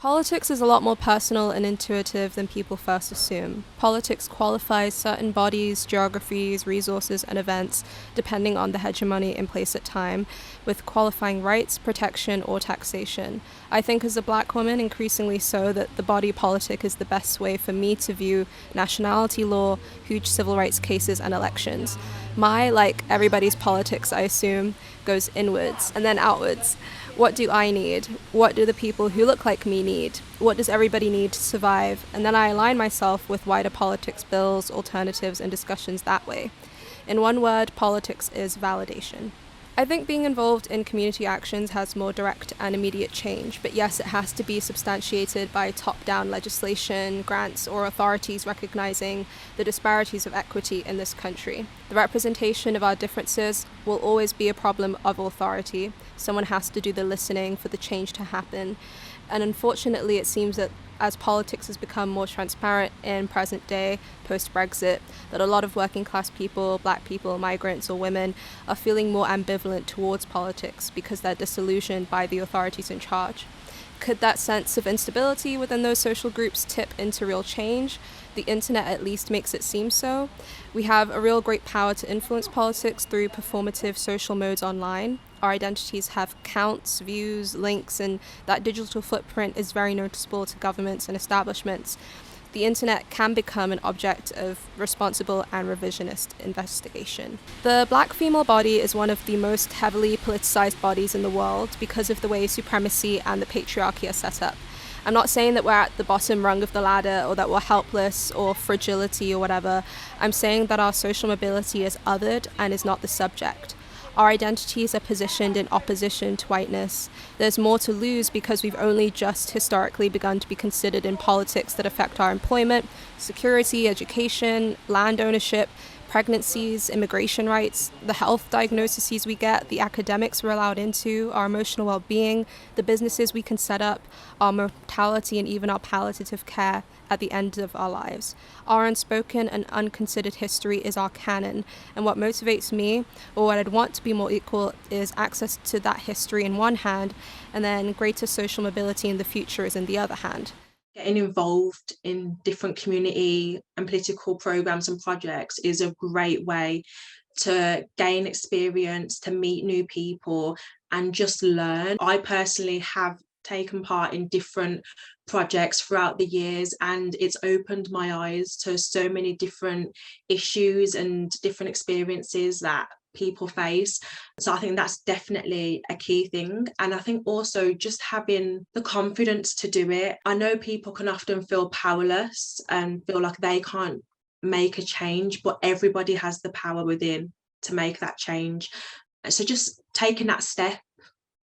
Politics is a lot more personal and intuitive than people first assume. Politics qualifies certain bodies, geographies, resources, and events depending on the hegemony in place at time, with qualifying rights, protection, or taxation. I think as a black woman, increasingly so, that the body politic is the best way for me to view nationality law, huge civil rights cases, and elections. My, like everybody's politics, I assume, goes inwards and then outwards. What do I need? What do the people who look like me need? What does everybody need to survive? And then I align myself with wider politics bills, alternatives, and discussions that way. In one word, politics is validation. I think being involved in community actions has more direct and immediate change, but yes, it has to be substantiated by top-down legislation, grants, or authorities recognizing the disparities of equity in this country. The representation of our differences will always be a problem of authority. Someone has to do the listening for the change to happen. And unfortunately, it seems that as politics has become more transparent in present day, post-Brexit, that a lot of working class people, black people, migrants or women are feeling more ambivalent towards politics because they're disillusioned by the authorities in charge. Could that sense of instability within those social groups tip into real change? The internet at least makes it seem so. We have a real great power to influence politics through performative social modes online. Our identities have counts, views, links, and that digital footprint is very noticeable to governments and establishments. The internet can become an object of responsible and revisionist investigation. The black female body is one of the most heavily politicized bodies in the world because of the way supremacy and the patriarchy are set up. I'm not saying that we're at the bottom rung of the ladder or that we're helpless or fragility or whatever. I'm saying that our social mobility is othered and is not the subject. Our identities are positioned in opposition to whiteness. There's more to lose because we've only just historically begun to be considered in politics that affect our employment, security, education, land ownership, pregnancies, immigration rights, the health diagnoses we get, the academics we're allowed into, our emotional well-being, the businesses we can set up, our mortality, and even our palliative care at the end of our lives. Our unspoken and unconsidered history is our canon, and what motivates me, or what I'd want to be more equal, is access to that history in one hand, and then greater social mobility in the future is in the other hand. Getting involved in different community and political programs and projects is a great way to gain experience, to meet new people and just learn. I personally have taken part in different projects throughout the years, and it's opened my eyes to so many different issues and different experiences that people face. So I think that's definitely a key thing. And I think also just having the confidence to do it. I know people can often feel powerless and feel like they can't make a change, but everybody has the power within to make that change. So just taking that step,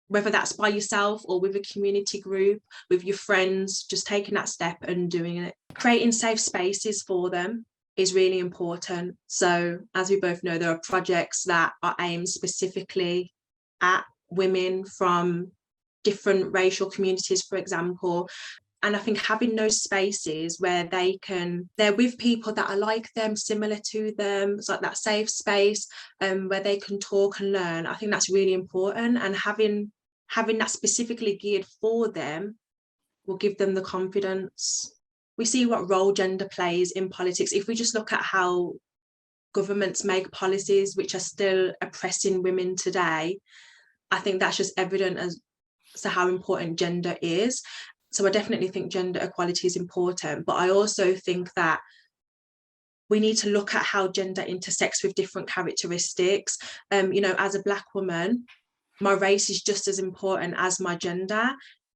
whether that's by yourself or with a community group, with your friends, just taking that step and doing it. Creating safe spaces for them is really important. So as we both know, there are projects that are aimed specifically at women from different racial communities, for example. And I think having those spaces where they're with people that are like them, similar to them, it's like that safe space where they can talk and learn. I think that's really important. And having that specifically geared for them will give them the confidence. We see what role gender plays in politics. If we just look at how governments make policies which are still oppressing women today, I think that's just evident as to how important gender is. So I definitely think gender equality is important, but I also think that we need to look at how gender intersects with different characteristics. As a Black woman, my race is just as important as my gender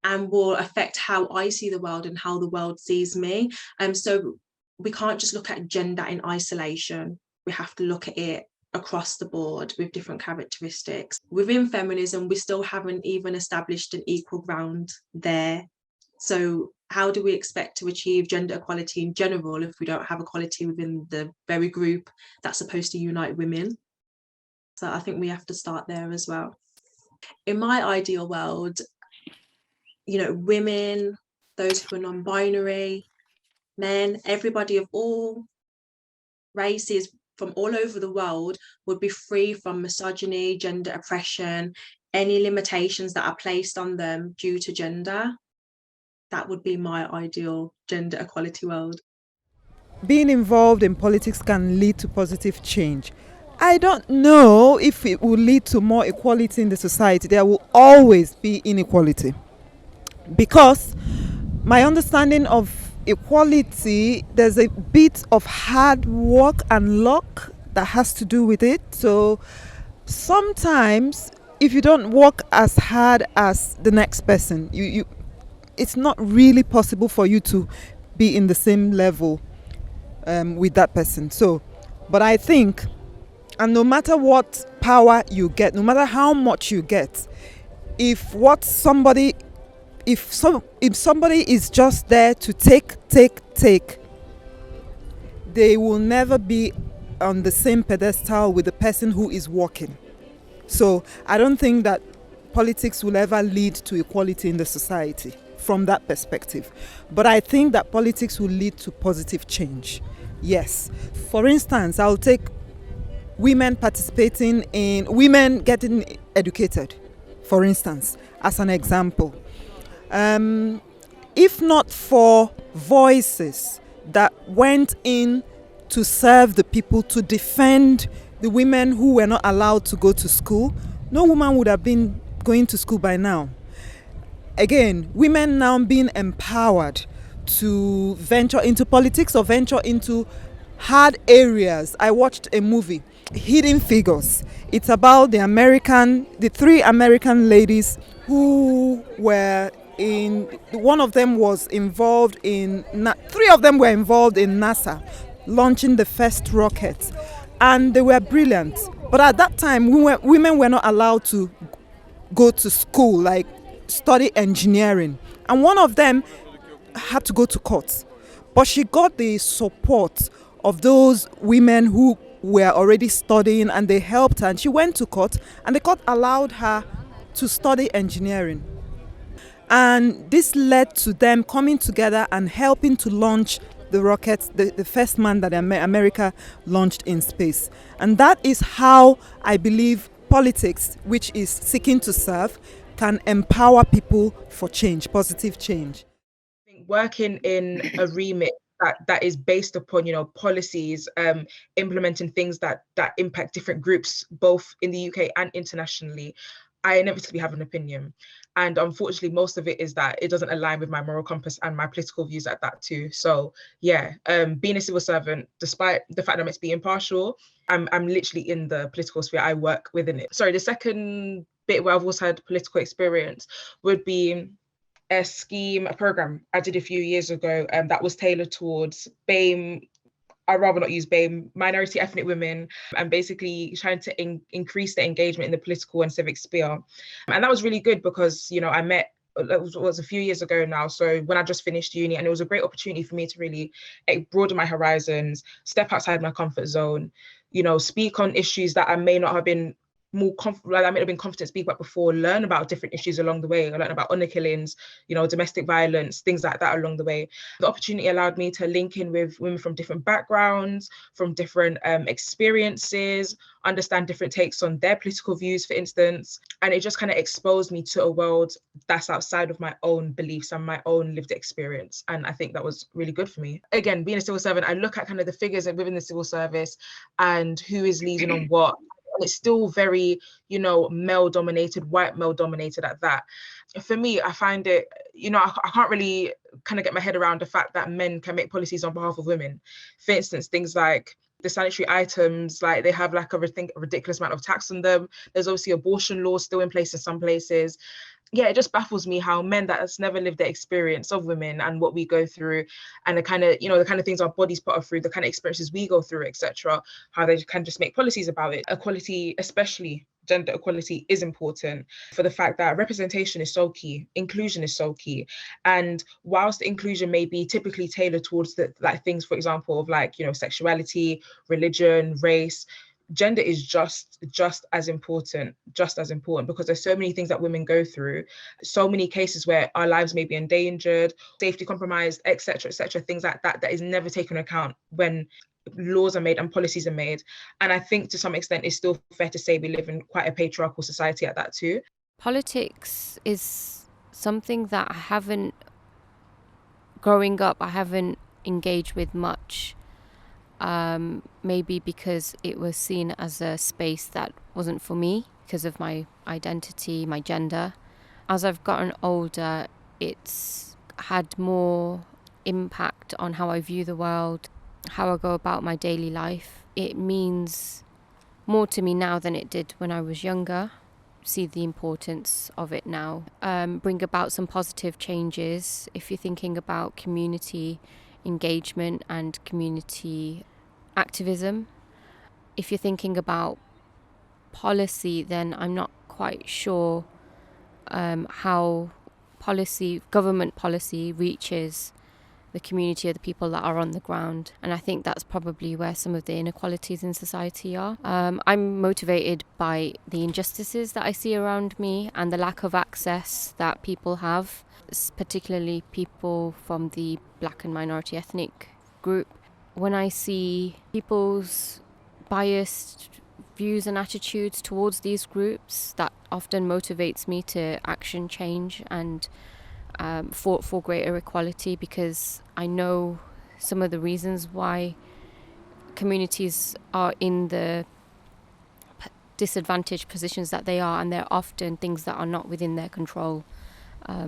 and will affect how I see the world and how the world sees me. So we can't just look at gender in isolation. We have to look at it across the board with different characteristics. Within feminism, we still haven't even established an equal ground there. So how do we expect to achieve gender equality in general if we don't have equality within the very group that's supposed to unite women? So I think we have to start there as well. In my ideal world, women, those who are non-binary, men, everybody of all races from all over the world would be free from misogyny, gender oppression, any limitations that are placed on them due to gender. That would be my ideal gender equality world. Being involved in politics can lead to positive change. I don't know if it will lead to more equality in the society. There will always be inequality because my understanding of equality, there's a bit of hard work and luck that has to do with it. So sometimes if you don't work as hard as the next person, you it's not really possible for you to be in the same level with that person. So, but I think, and no matter what power you get, no matter how much you get, if what somebody, if somebody is just there to take, they will never be on the same pedestal with the person who is working. So I don't think that politics will ever lead to equality in the society from that perspective. But I think that politics will lead to positive change. Yes. For instance, I'll take women participating in women getting educated, for instance, as an example. If not for voices that went in to serve the people, to defend the women who were not allowed to go to school, no woman would have been going to school by now. Again, women now being empowered to venture into politics or venture into hard areas. I watched a movie, Hidden Figures. It's about the three American ladies who were one of them was involved in, three of them were involved in NASA launching the first rocket, and they were brilliant. But at that time, women were not allowed to go to school, like study engineering. And one of them had to go to court. But she got the support of those women who were already studying, and they helped her. And she went to court, and the court allowed her to study engineering. And this led to them coming together and helping to launch the rocket, the first man that America launched in space. And that is how I believe politics, which is seeking to serve, can empower people for change, positive change. Working in a remit that is based upon, policies, implementing things that impact different groups, both in the UK and internationally, I inevitably have an opinion. And unfortunately, most of it is that it doesn't align with my moral compass and my political views at that too. So yeah, being a civil servant, despite the fact that I'm meant to be impartial, I'm literally in the political sphere. I work within it. Sorry, the second bit where I've also had political experience would be a program I did a few years ago that was tailored towards BAME. I'd rather not use BAME, minority ethnic women, and basically trying to increase the engagement in the political and civic sphere. And that was really good because, I met, it was a few years ago now, so when I just finished uni, and it was a great opportunity for me to really broaden my horizons, step outside my comfort zone, speak on issues that I may not have been I may have been confident to speak about before, learn about different issues along the way. I learned about honor killings, domestic violence, things like that along the way. The opportunity allowed me to link in with women from different backgrounds, from different experiences, understand different takes on their political views, for instance. And it just kind of exposed me to a world that's outside of my own beliefs and my own lived experience. And I think that was really good for me. Again, being a civil servant, I look at kind of the figures within the civil service and who is leading on what. And it's still very, male dominated, white male dominated at that. For me, I find it, I can't really kind of get my head around the fact that men can make policies on behalf of women. For instance, things like the sanitary items, like they have like a ridiculous amount of tax on them. There's obviously abortion laws still in place in some places. Yeah, it just baffles me how men that has never lived the experience of women and what we go through, and the kind of things our bodies put us through, the kind of experiences we go through, etc., how they can just make policies about it. Equality, especially gender equality, is important for the fact that representation is so key, inclusion is so key. And whilst inclusion may be typically tailored towards the things, for example, of sexuality, religion, race, gender is just as important, because there's so many things that women go through, so many cases where our lives may be endangered, safety compromised, etc., things like that is never taken into account when laws are made and policies are made. And I think to some extent it's still fair to say we live in quite a patriarchal society at that too. Politics is something that I haven't growing up, I haven't engaged with much, maybe because it was seen as a space that wasn't for me because of my identity, my gender. As I've gotten older, it's had more impact on how I view the world, how I go about my daily life. It means more to me now than it did when I was younger. See the importance of it now. Bring about some positive changes. If you're thinking about community engagement and community activism, if you're thinking about policy, then I'm not quite sure how government policy reaches the community of the people that are on the ground. And I think that's probably where some of the inequalities in society are. I'm motivated by the injustices that I see around me and the lack of access that people have, particularly people from the Black and minority ethnic group. When I see people's biased views and attitudes towards these groups, that often motivates me to action change and for greater equality, because I know some of the reasons why communities are in the disadvantaged positions that they are, and they're often things that are not within their control.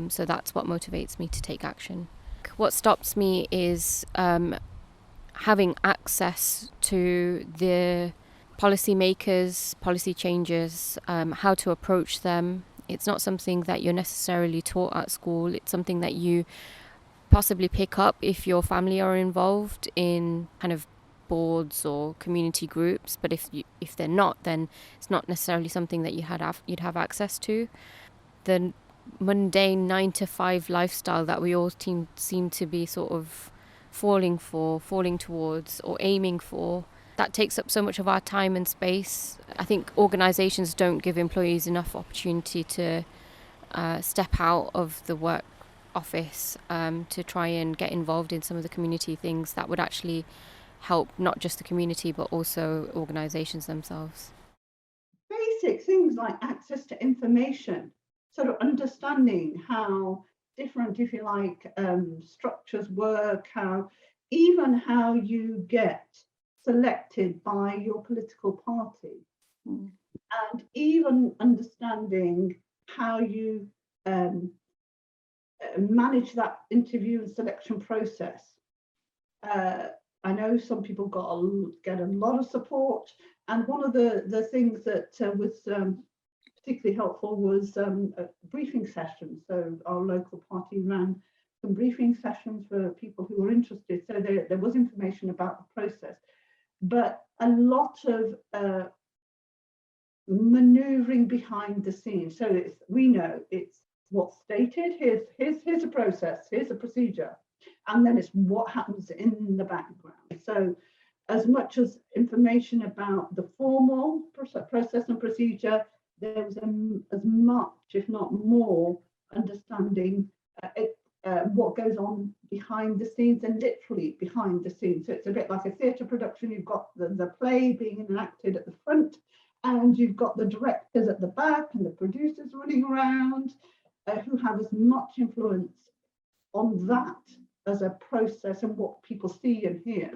So that's what motivates me to take action. What stops me is having access to the policymakers, policy changers, how to approach them. It's not something that you're necessarily taught at school. It's something that you possibly pick up if your family are involved in kind of boards or community groups. But if they're not, then it's not necessarily something that you'd have access to. The mundane 9-to-5 lifestyle that we all seem to be sort of falling towards or aiming for, that takes up so much of our time and space. I think organisations don't give employees enough opportunity to step out of the work office to try and get involved in some of the community things that would actually help not just the community but also organisations themselves. Basic things like access to information, sort of understanding how different, if you like, structures work, how you get selected by your political party, and even understanding how you manage that interview and selection process. I know some people get a lot of support, and one of the things that was particularly helpful was briefing sessions. So our local party ran some briefing sessions for people who were interested. So there was information about the process, but a lot of manoeuvring behind the scenes. So we know it's what's stated. Here's a process. Here's a procedure. And then it's what happens in the background. So as much as information about the formal process and procedure, there was as much, if not more, understanding what goes on behind the scenes, and literally behind the scenes. So it's a bit like a theatre production. You've got the play being enacted at the front, and you've got the directors at the back and the producers running around who have as much influence on that as a process and what people see and hear.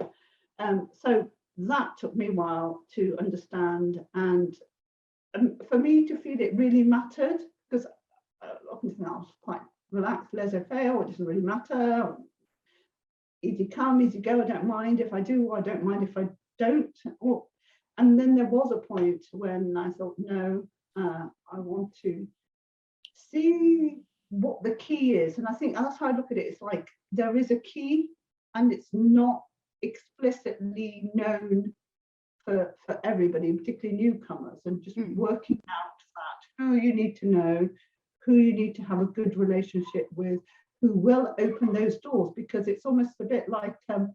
So that took me a while to understand, and for me to feel it really mattered, because often I was quite relaxed, laissez-faire, it doesn't really matter. Easy come, easy go, I don't mind if I do, or I don't mind if I don't. And then there was a point when I thought, no, I want to see what the key is. And I think that's how I look at it. It's like there is a key, and it's not explicitly known for everybody, particularly newcomers, and just working out that who you need to know, who you need to have a good relationship with, who will open those doors, because it's almost a bit like an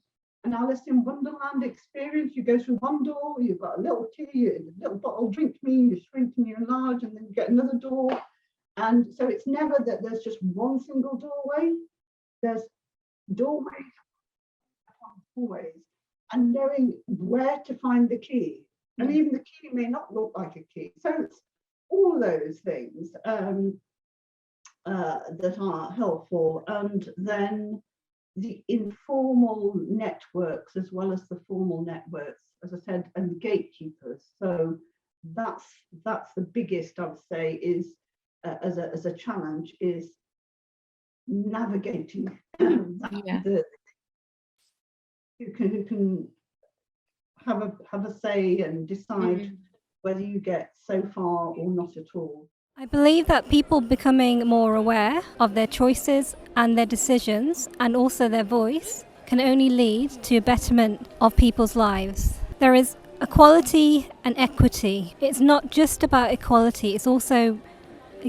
Alice in Wonderland experience. You go through one door, you've got a little key, a little bottle, drink me, you shrink and you enlarge, and then you get another door. And so it's never that there's just one single doorway. There's doorways upon doorways, and knowing where to find the key. And even the key may not look like a key. So it's all those things that are helpful. And then the informal networks as well as the formal networks, as I said, and the gatekeepers. So that's the biggest, I would say, is as a challenge, is navigating who can have a say and decide whether you get so far or not at all. I believe that people becoming more aware of their choices and their decisions, and also their voice, can only lead to a betterment of people's lives. There is equality and equity. It's not just about equality, it's also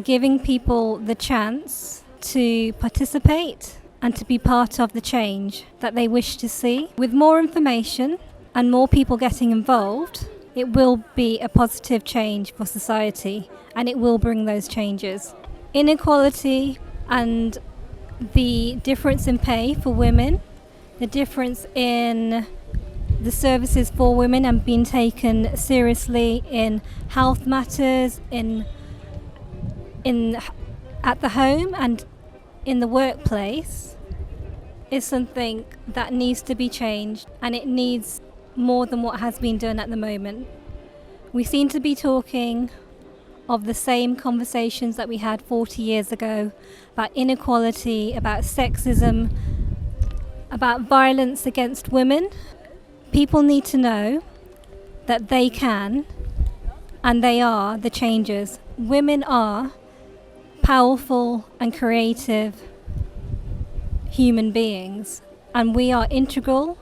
giving people the chance to participate and to be part of the change that they wish to see. With more information and more people getting involved, it will be a positive change for society, and it will bring those changes. Inequality and the difference in pay for women, the difference in the services for women and being taken seriously in health matters, in at the home and in the workplace, is something that needs to be changed, and it needs more than what has been done at the moment. We seem to be talking of the same conversations that we had 40 years ago about inequality, about sexism, about violence against women. People need to know that they can and they are the changers. Women are powerful and creative human beings, and we are integral,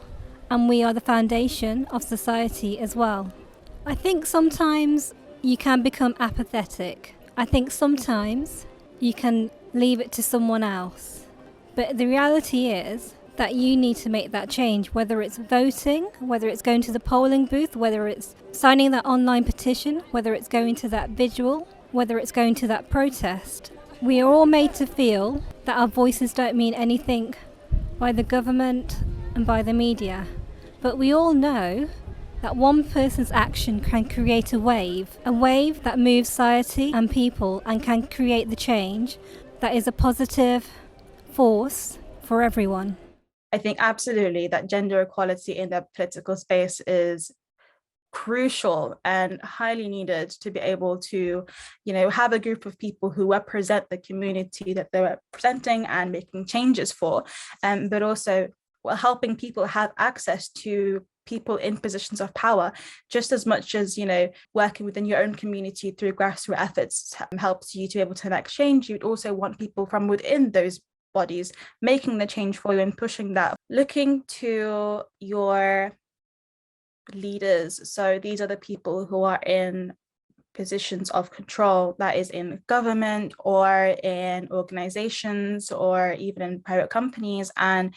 and we are the foundation of society as well. I think sometimes you can become apathetic. I think sometimes you can leave it to someone else. But the reality is that you need to make that change, whether it's voting, whether it's going to the polling booth, whether it's signing that online petition, whether it's going to that vigil, whether it's going to that protest. We are all made to feel that our voices don't mean anything by the government and by the media. But we all know that one person's action can create a wave that moves society and people and can create the change that is a positive force for everyone. I think absolutely that gender equality in the political space is crucial and highly needed to be able to, have a group of people who represent the community that they're representing and making changes for, but also helping people have access to people in positions of power, just as much as, working within your own community through grassroots efforts helps you to be able to enact change. You'd also want people from within those bodies making the change for you and pushing that. Looking to your leaders, so these are the people who are in positions of control, that is in government or in organizations or even in private companies, and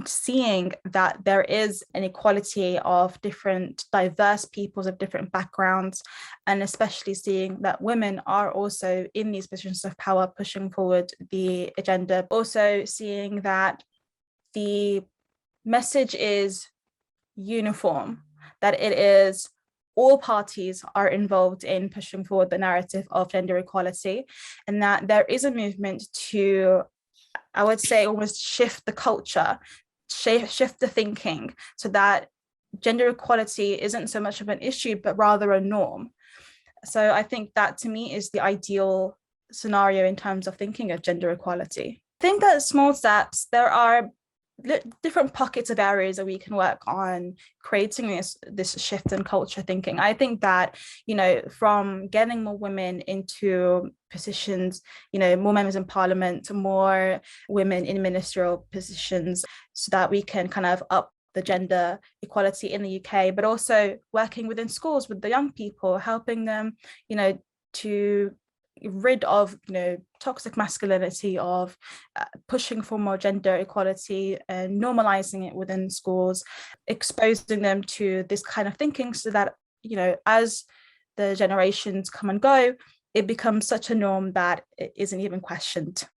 seeing that there is an equality of different diverse peoples of different backgrounds, and especially seeing that women are also in these positions of power pushing forward the agenda. Also seeing that the message is uniform, that it is all parties are involved in pushing forward the narrative of gender equality, and that there is a movement to, I would say, almost shift the culture, shift the thinking, so that gender equality isn't so much of an issue, but rather a norm. So I think that to me is the ideal scenario in terms of thinking of gender equality. I think that small steps, there are different pockets of areas that we can work on creating this shift in culture thinking. I think that, from getting more women into positions, more members in parliament, more women in ministerial positions, so that we can kind of up the gender equality in the UK, but also working within schools with the young people, helping them, to rid of toxic masculinity, of pushing for more gender equality and normalizing it within schools, exposing them to this kind of thinking, so that as the generations come and go, it becomes such a norm that it isn't even questioned.